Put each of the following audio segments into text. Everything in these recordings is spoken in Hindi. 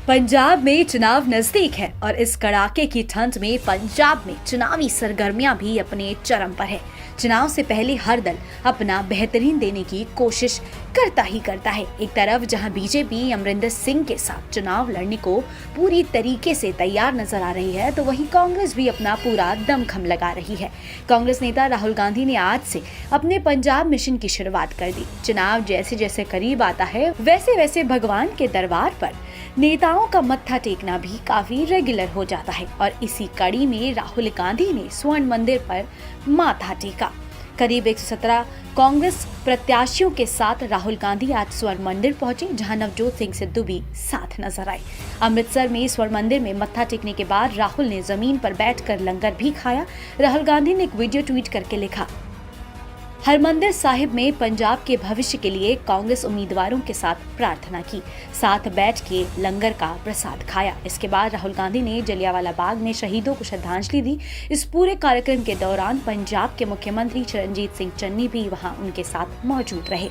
पंजाब में चुनाव नजदीक है और इस कड़ाके की ठंड में पंजाब में चुनावी सरगर्मियां भी अपने चरम पर है। चुनाव से पहले हर दल अपना बेहतरीन देने की कोशिश करता ही करता है। एक तरफ जहां बीजेपी अमरिंदर सिंह के साथ चुनाव लड़ने को पूरी तरीके से तैयार नजर आ रही है, तो वहीं कांग्रेस भी अपना पूरा दमखम लगा रही है। कांग्रेस नेता राहुल गांधी ने आज से अपने पंजाब मिशन की शुरुआत कर दी। चुनाव जैसे जैसे करीब आता है, वैसे वैसे भगवान के दरबार पर नेताओं का मत्था टेकना भी काफी रेगुलर हो जाता है और इसी कड़ी में राहुल गांधी ने स्वर्ण मंदिर पर माथा टेका। करीब 117 कांग्रेस प्रत्याशियों के साथ राहुल गांधी आज स्वर्ण मंदिर पहुंचे, जहां नवजोत सिंह सिद्धू भी साथ नजर आए। अमृतसर में स्वर्ण मंदिर में मत्था टेकने के बाद राहुल ने जमीन पर बैठकर लंगर भी खाया। राहुल गांधी ने एक वीडियो ट्वीट करके लिखा, हरमंदिर साहिब में पंजाब के भविष्य के लिए कांग्रेस उम्मीदवारों के साथ प्रार्थना की, साथ बैठ के लंगर का प्रसाद खाया। इसके बाद राहुल गांधी ने जलियांवाला बाग में शहीदों को श्रद्धांजलि दी। इस पूरे कार्यक्रम के दौरान पंजाब के मुख्यमंत्री चरणजीत सिंह चन्नी भी वहां उनके साथ मौजूद रहे।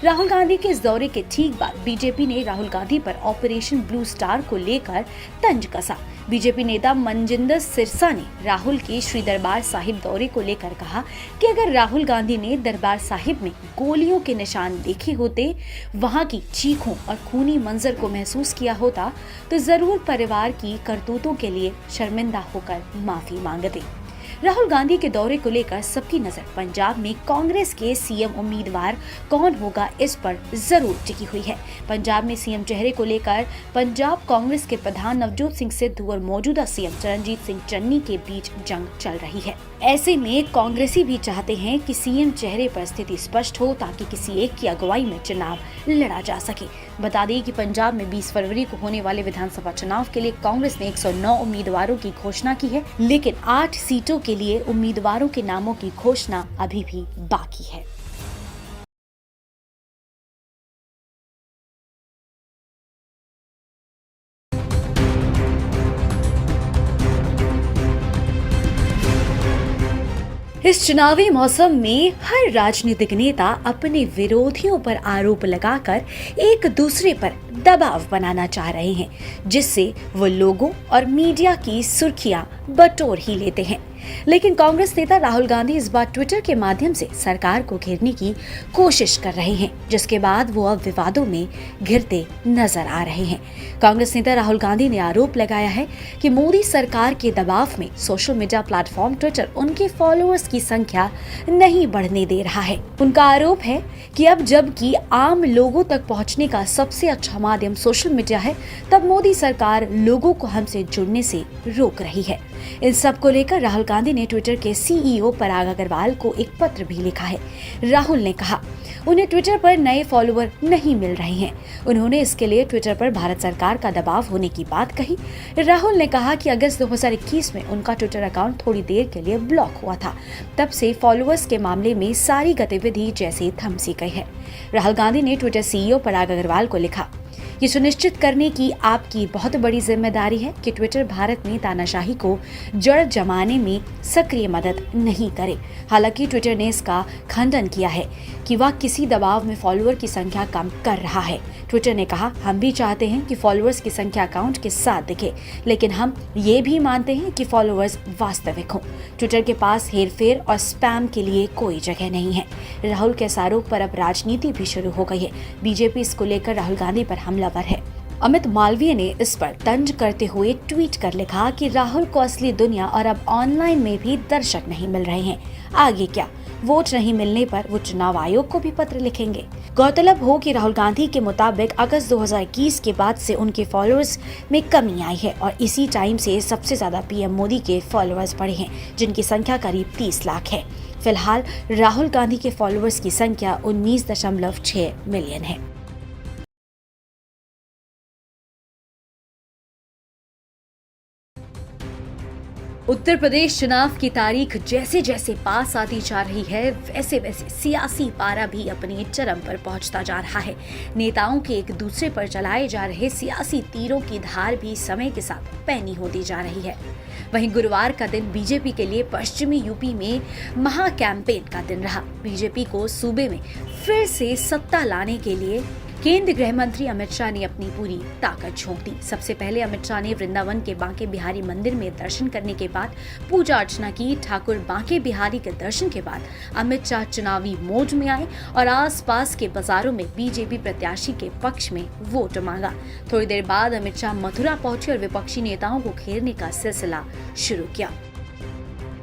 राहुल गांधी के इस दौरे के ठीक बाद बीजेपी ने राहुल गांधी पर ऑपरेशन ब्लू स्टार को लेकर तंज कसा। बीजेपी नेता मनजिंदर सिरसा ने राहुल के श्री दरबार साहिब दौरे को लेकर कहा कि अगर राहुल गांधी ने दरबार साहिब में गोलियों के निशान देखे होते, वहां की चीखों और खूनी मंजर को महसूस किया होता, तो जरूर परिवार की करतूतों के लिए शर्मिंदा होकर माफी मांगते। राहुल गांधी के दौरे को लेकर सबकी नजर पंजाब में कांग्रेस के सीएम उम्मीदवार कौन होगा, इस पर जरूर टिकी हुई है। पंजाब में सीएम चेहरे को लेकर पंजाब कांग्रेस के प्रधान नवजोत सिंह सिद्धू और मौजूदा सीएम चरणजीत सिंह चन्नी के बीच जंग चल रही है। ऐसे में कांग्रेसी भी चाहते हैं कि सीएम चेहरे पर स्थिति स्पष्ट हो, ताकि किसी एक की अगुवाई में चुनाव लड़ा जा सके। बता दें कि पंजाब में 20 फरवरी को होने वाले विधानसभा चुनाव के लिए कांग्रेस ने 109 उम्मीदवारों की घोषणा की है, लेकिन 8 सीटों के लिए उम्मीदवारों के नामों की घोषणा अभी भी बाकी है। इस चुनावी मौसम में हर राजनीतिक नेता अपने विरोधियों पर आरोप लगाकर एक दूसरे पर दबाव बनाना चाह रहे हैं, जिससे वो लोगों और मीडिया की सुर्खियां बटोर ही लेते हैं। लेकिन कांग्रेस नेता राहुल गांधी इस बार ट्विटर के माध्यम से सरकार को घेरने की कोशिश कर रहे हैं, जिसके बाद वो अब विवादों में घिरते नजर आ रहे हैं। कांग्रेस नेता राहुल गांधी ने आरोप लगाया है कि मोदी सरकार के दबाव में सोशल मीडिया प्लेटफॉर्म ट्विटर उनके फॉलोअर्स की संख्या नहीं बढ़ने दे रहा है। उनका आरोप है कि अब जबकि आम लोगों तक पहुंचने का सबसे अच्छा माध्यम सोशल मीडिया है, तब मोदी सरकार लोगों को हमसे जुड़ने से रोक रही है। इन सब को लेकर राहुल गांधी ने ट्विटर के सीईओ पराग अग्रवाल को एक पत्र भी लिखा है। राहुल ने कहा उन्हें ट्विटर पर नए फॉलोअर नहीं मिल रहे हैं। उन्होंने इसके लिए ट्विटर पर भारत सरकार का दबाव होने की बात कही। राहुल ने कहा कि अगस्त 2021 में उनका ट्विटर अकाउंट थोड़ी देर के लिए ब्लॉक हुआ था, तब से फॉलोअर्स के मामले में सारी गतिविधि जैसे थम सी गई है। राहुल गांधी ने ट्विटर सीईओ पराग अग्रवाल को लिखा, ये सुनिश्चित करने की आपकी बहुत बड़ी जिम्मेदारी है कि ट्विटर भारत में तानाशाही को जड़ जमाने में सक्रिय मदद नहीं करे। हालांकि ट्विटर ने इसका खंडन किया है कि वह किसी दबाव में फॉलोअर की संख्या कम कर रहा है। ट्विटर ने कहा, हम भी चाहते हैं कि फॉलोअर्स की संख्या अकाउंट के साथ दिखे, लेकिन हम ये भी मानते हैं कि फॉलोअर्स वास्तविक हों। ट्विटर के पास हेरफेर और स्पैम के लिए कोई जगह नहीं है। राहुल के आरोप पर अब राजनीति भी शुरू हो गई है। बीजेपी इसको लेकर राहुल गांधी पर हमलावर है। अमित मालवीय ने इस पर तंज करते हुए ट्वीट कर लिखा कि राहुल को असली दुनिया और अब ऑनलाइन में भी दर्शक नहीं मिल रहे हैं। आगे क्या, वोट नहीं मिलने पर वो चुनाव आयोग को भी पत्र लिखेंगे। गौरतलब हो कि राहुल गांधी के मुताबिक अगस्त 2021 के बाद से उनके फॉलोअर्स में कमी आई है और इसी टाइम से सबसे ज्यादा पीएम मोदी के फॉलोअर्स बढ़े हैं, जिनकी संख्या करीब 30 लाख है। फिलहाल राहुल गांधी के फॉलोअर्स की संख्या 19.6 मिलियन है। उत्तर प्रदेश चुनाव की तारीख जैसे जैसे पास आती जा रही है, वैसे वैसे सियासी पारा भी अपने चरम पर पहुंचता जा रहा है। नेताओं के एक दूसरे पर चलाए जा रहे सियासी तीरों की धार भी समय के साथ पैनी होती जा रही है। वहीं गुरुवार का दिन बीजेपी के लिए पश्चिमी यूपी में महा कैंपेन का दिन रहा। बीजेपी को सूबे में फिर से सत्ता लाने के लिए केंद्रीय गृह मंत्री अमित शाह ने अपनी पूरी ताकत झोंक दी। सबसे पहले अमित शाह ने वृंदावन के बांके बिहारी मंदिर में दर्शन करने के बाद पूजा अर्चना की। ठाकुर बांके बिहारी के दर्शन के बाद अमित शाह चुनावी मोड में आए और आसपास के बाजारों में बीजेपी प्रत्याशी के पक्ष में वोट मांगा। थोड़ी देर बाद अमित शाह मथुरा पहुंचे और विपक्षी नेताओं को घेरने का सिलसिला शुरू किया।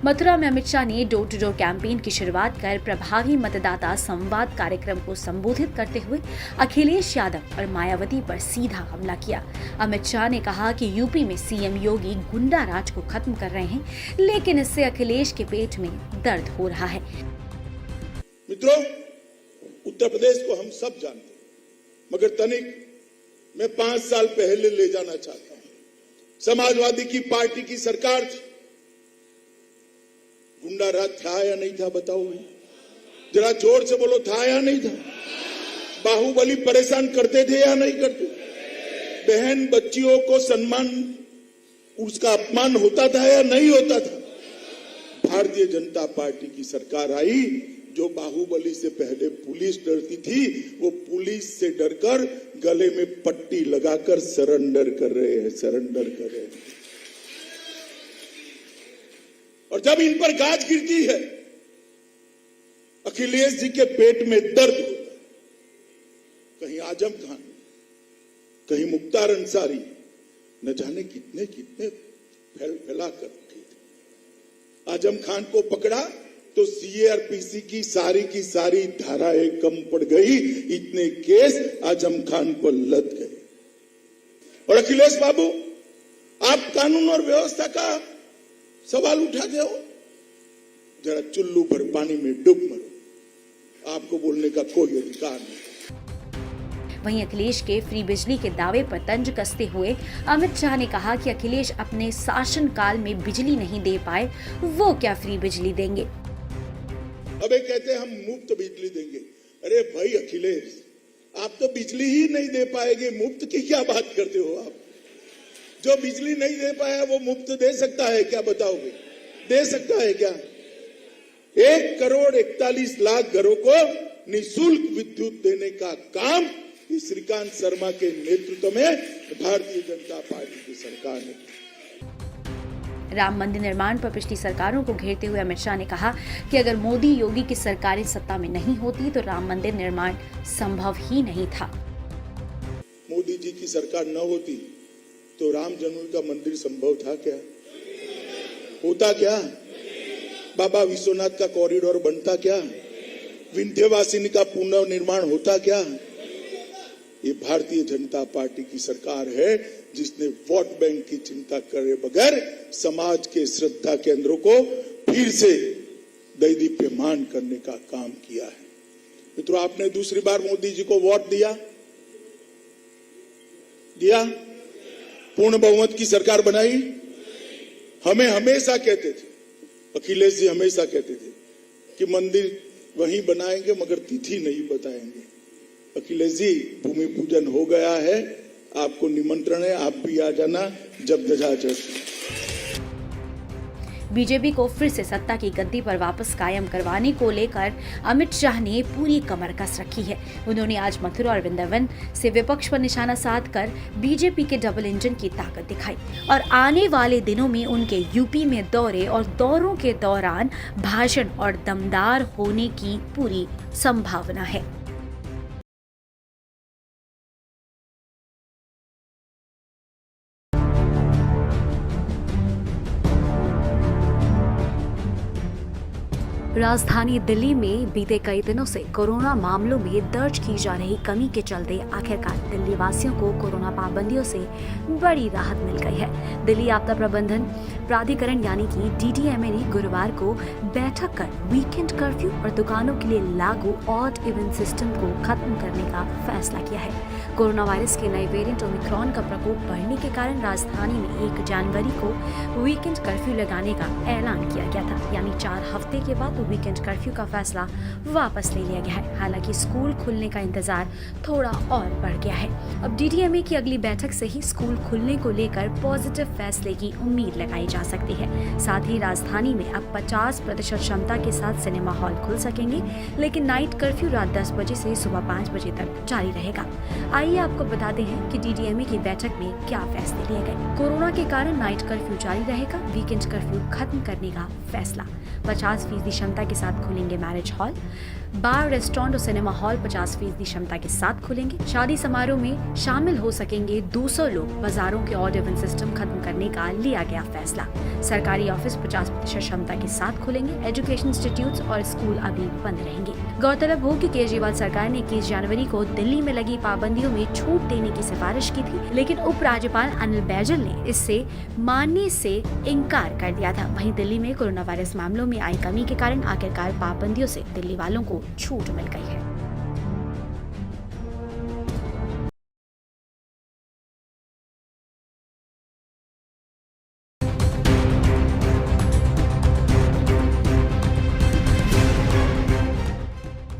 मथुरा में अमित शाह ने डोर टू डोर कैंपेन की शुरुआत कर प्रभावी मतदाता संवाद कार्यक्रम को संबोधित करते हुए अखिलेश यादव और मायावती पर सीधा हमला किया। अमित शाह ने कहा कि यूपी में सीएम योगी गुंडा राज को खत्म कर रहे हैं, लेकिन इससे अखिलेश के पेट में दर्द हो रहा है। मित्रों, उत्तर प्रदेश को हम सब जानते हैं, मगर तनिक मैं 5 साल पहले ले जाना चाहता हूं। समाजवादी की पार्टी की सरकार थी। गुंडा राज था या नहीं था बताओ भाई, जरा जोर से बोलो, था या नहीं था? बाहुबली परेशान करते थे या नहीं करते? बहन बच्चियों को सम्मान, उसका अपमान होता था या नहीं होता था? भारतीय जनता पार्टी की सरकार आई, जो बाहुबली से पहले पुलिस डरती थी, वो पुलिस से डरकर गले में पट्टी लगाकर सरेंडर कर रहे हैं। और जब इन पर गाज गिरती है, अखिलेश जी के पेट में दर्द होता है। कहीं आजम खान, कहीं मुख्तार अंसारी, न जाने कितने फैला कर रखे थे। आजम खान को पकड़ा तो सीआरपीसी की सारी धाराएं कम पड़ गई, इतने केस आजम खान को लद गए। और अखिलेश बाबू, आप कानून और व्यवस्था का सवाल उठाते हो, जरा चुल्लू भर पानी में डूब मरो, आपको बोलने का कोई अधिकार नहीं। वहीं अखिलेश के फ्री बिजली के दावे पर तंज कसते हुए अमित शाह ने कहा कि अखिलेश अपने शासनकाल में बिजली नहीं दे पाए, वो क्या फ्री बिजली देंगे? अबे कहते हम मुफ्त बिजली देंगे। अरे भाई अखिलेश, आप तो बिजली ही नहीं दे पाएंगे, मुफ्त की क्या बात करते हो आप? जो बिजली नहीं दे पाया वो मुफ्त दे सकता है क्या? बताओगे, दे सकता है क्या? 1,41,00,000 घरों को निःशुल्क विद्युत देने का काम श्रीकांत शर्मा के नेतृत्व में भारतीय जनता पार्टी की सरकार ने। राम मंदिर निर्माण पर पिछली सरकारों को घेरते हुए अमित शाह ने कहा कि अगर मोदी योगी की सरकारें सत्ता में नहीं होती तो राम मंदिर निर्माण संभव ही नहीं था। मोदी जी की सरकार न होती तो राम जन्मभूमि का मंदिर संभव था क्या? होता क्या? बाबा विश्वनाथ का कॉरिडोर बनता क्या? विंध्यवासिनी का पुनर्निर्माण होता क्या? ये भारतीय जनता पार्टी की सरकार है, जिसने वोट बैंक की चिंता करे बगैर समाज के श्रद्धा केंद्रों को फिर से दैदीप्यमान करने का काम किया है। मित्रों, आपने दूसरी बार मोदी जी को वोट दिया? पूर्ण बहुमत की सरकार बनाई? हमें हमेशा कहते थे, अखिलेश जी हमेशा कहते थे कि मंदिर वहीं बनाएंगे मगर तिथि नहीं बताएंगे। अखिलेश जी, भूमि पूजन हो गया है, आपको निमंत्रण है, आप भी आ जाना जब ध्वजा चढ़े। बीजेपी को फिर से सत्ता की गद्दी पर वापस कायम करवाने को लेकर अमित शाह ने पूरी कमर कस रखी है। उन्होंने आज मथुरा और वृंदावन से विपक्ष पर निशाना साधकर बीजेपी के डबल इंजन की ताकत दिखाई और आने वाले दिनों में उनके यूपी में दौरे और दौरों के दौरान भाषण और दमदार होने की पूरी संभावना है। राजधानी दिल्ली में बीते कई दिनों से कोरोना मामलों में दर्ज की जा रही कमी के चलते आखिरकार दिल्ली वासियों को कोरोना पाबंदियों से बड़ी राहत मिल गई है। दिल्ली आपदा प्रबंधन प्राधिकरण यानी कि DDMA ने गुरुवार को बैठक कर वीकेंड कर्फ्यू और दुकानों के लिए लागू ऑड इवन सिस्टम को खत्म करने का फैसला किया है। कोरोना वायरस के नए वेरिएंट ओमिक्रॉन का प्रकोप बढ़ने के कारण राजधानी में 1 जनवरी को वीकेंड कर्फ्यू लगाने का ऐलान किया गया था, यानी 4 हफ्ते के बाद वीकेंड कर्फ्यू का फैसला वापस ले लिया गया है। हालांकि स्कूल खुलने का इंतजार थोड़ा और बढ़ गया है। अब डीडीएमए की अगली बैठक से ही स्कूल खुलने को लेकर पॉजिटिव फैसले की उम्मीद लगाई जा सकती है। साथ ही राजधानी में अब 50% क्षमता के साथ सिनेमा हॉल खुल सकेंगे, लेकिन नाइट कर्फ्यू रात 10 बजे से सुबह 5 बजे तक जारी रहेगा। आइए आपको बताते हैं कि डीडीएमए की बैठक में क्या फैसले लिए गए। कोरोना के कारण नाइट कर्फ्यू जारी रहेगा। वीकेंड कर्फ्यू खत्म करने का फैसला। 50% क्षमता के साथ खुलेंगे मैरिज हॉल। बार, रेस्टोरेंट और सिनेमा हॉल 50% क्षमता के साथ खुलेंगे। शादी समारोह में शामिल हो सकेंगे 200 लोग। बाजारों के ऑड इवन सिस्टम खत्म करने का लिया गया फैसला। सरकारी ऑफिस 50% क्षमता के साथ खुलेंगे। एजुकेशन इंस्टीट्यूट्स और स्कूल अभी बंद रहेंगे। गौरतलब हो कि केजरीवाल सरकार ने 21 जनवरी को दिल्ली में लगी पाबंदियों में छूट देने की सिफारिश की थी, लेकिन उपराज्यपाल अनिल बैजल ने इससे मानने से इनकार कर दिया था। वहीं दिल्ली में कोरोना वायरस मामलों में आई कमी के कारण आखिरकार पाबंदियों से दिल्ली वालों को छूट मिल गई है।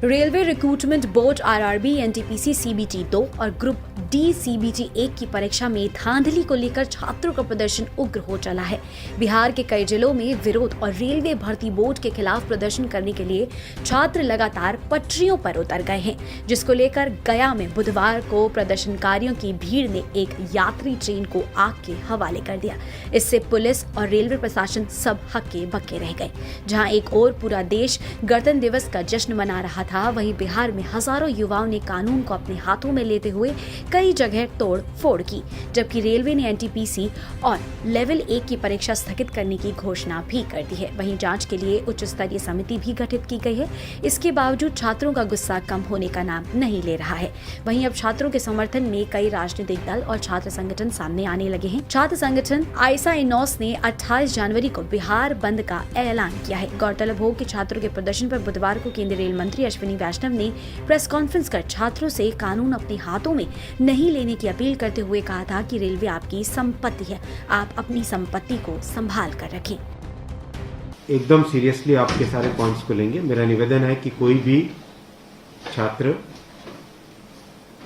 Railway recruitment board RRB, NTPC CBT 2 और ग्रुप डी सीबीटी 1 की परीक्षा में धांधली को लेकर छात्रों का प्रदर्शन उग्र हो चला है। बिहार के कई जिलों में विरोध और रेलवे भर्ती बोर्ड के खिलाफ प्रदर्शन करने के लिए छात्र लगातार पटरियों पर उतर गए हैं, जिसको लेकर गया में बुधवार को प्रदर्शनकारियों की भीड़ ने एक यात्री ट्रेन को आग के हवाले कर दिया। इससे पुलिस और रेलवे प्रशासन सब हक्के बक्के रह गए। जहां एक ओर पूरा देश गणतंत्र दिवस का जश्न मना रहा था, वहीं बिहार में हजारों युवाओं ने कानून को अपने हाथों में लेते हुए कई जगह तोड़ फोड़ की, जबकि रेलवे ने एनटीपीसी और लेवल 1 की परीक्षा स्थगित करने की घोषणा भी कर दी है। वहीं जांच के लिए उच्च स्तरीय समिति भी गठित की गई है। इसके बावजूद छात्रों का गुस्सा कम होने का नाम नहीं ले रहा है। वहीं अब छात्रों के समर्थन में कई राजनीतिक दल और छात्र संगठन सामने आने लगे हैं। छात्र संगठन आइसा इनोस ने 28 जनवरी को बिहार बंद का ऐलान किया है। गौरतलब हो कि छात्रों के प्रदर्शन पर बुधवार को केंद्रीय रेल मंत्री अश्विनी वैष्णव ने प्रेस कॉन्फ्रेंस कर छात्रों से कानून अपने हाथों में नहीं लेने की अपील करते हुए कहा था कि रेलवे आपकी संपत्ति है, आप अपनी संपत्ति को संभाल कर रखें। एकदम सीरियसली आपके सारे पॉइंट्स को लेंगे। मेरा निवेदन है कि कोई भी छात्र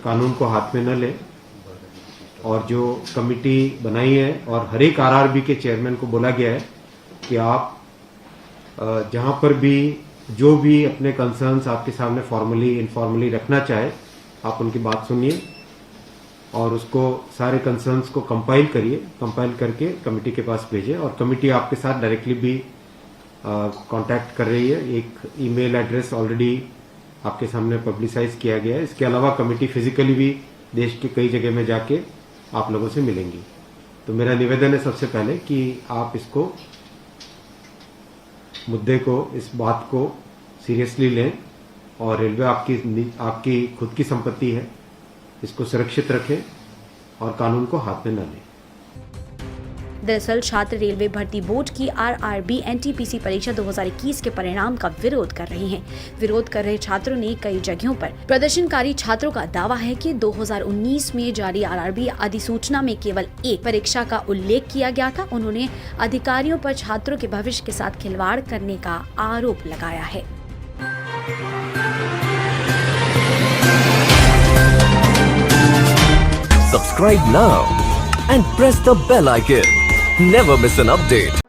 कानून को हाथ में न ले, और जो कमिटी बनाई है और हर एक आरआरबी के चेयरमैन को बोला गया है कि आप जहां पर भी जो भी अपने कंसर्न्स आपके सामने फॉर्मली इनफॉर्मली रखना चाहे, आप उनकी बात सुनिए और उसको सारे कंसर्न्स को कंपाइल करिए। कंपाइल करके कमेटी के पास भेजें, और कमेटी आपके साथ डायरेक्टली भी कांटेक्ट कर रही है। एक ईमेल एड्रेस ऑलरेडी आपके सामने पब्लिसाइज किया गया है। इसके अलावा कमेटी फिजिकली भी देश के कई जगह में जाके आप लोगों से मिलेंगी। तो मेरा निवेदन है सबसे पहले कि आप इसको मुद्दे को, इस बात को सीरियसली लें, और रेलवे आपकी खुद की संपत्ति है, इसको सुरक्षित रखें और कानून को हाथ में न लें। दरअसल छात्र रेलवे भर्ती बोर्ड की आरआरबी एनटीपीसी परीक्षा 2021 के परिणाम का विरोध कर रहे हैं। विरोध कर रहे छात्रों ने कई जगहों पर प्रदर्शनकारी छात्रों का दावा है कि 2019 में जारी आरआरबी अधिसूचना में केवल एक परीक्षा का उल्लेख किया गया था। उन्होंने अधिकारियों पर छात्रों के भविष्य के साथ खिलवाड़ करने का आरोप लगाया है। Subscribe now and press the bell icon. Never miss an update.